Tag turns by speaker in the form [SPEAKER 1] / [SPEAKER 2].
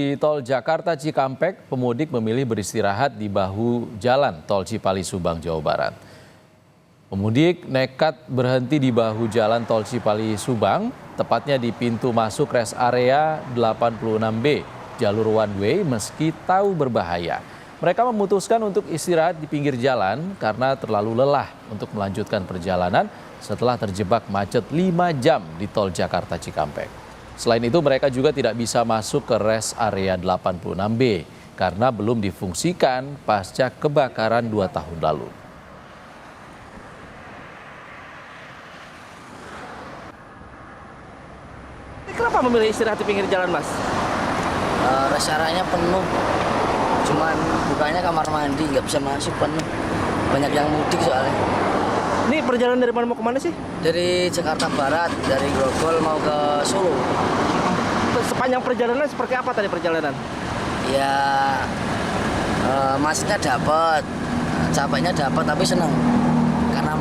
[SPEAKER 1] Di tol Jakarta Cikampek, pemudik memilih beristirahat di bahu jalan tol Cipali Subang, Jawa Barat. Pemudik nekat berhenti di bahu jalan tol Cipali Subang, tepatnya di pintu masuk rest area 86B, jalur one way meski tahu berbahaya. Mereka memutuskan untuk istirahat di pinggir jalan karena terlalu lelah untuk melanjutkan perjalanan setelah terjebak macet 5 jam di tol Jakarta Cikampek. Selain itu, mereka juga tidak bisa masuk ke rest area 86B karena belum difungsikan pasca kebakaran 2 tahun lalu.
[SPEAKER 2] Kenapa memilih istirahat di pinggir jalan, Mas?
[SPEAKER 3] Rest area-nya penuh, cuman bukanya kamar mandi, nggak bisa masuk, penuh. Banyak yang mudik soalnya.
[SPEAKER 2] Ini perjalanan dari mana mau ke mana sih?
[SPEAKER 3] Dari Jakarta Barat, dari Grogol mau ke Solo.
[SPEAKER 2] Sepanjang perjalanan seperti apa tadi perjalanan?
[SPEAKER 3] Ya, macetnya dapat, capeknya dapat, tapi senang karena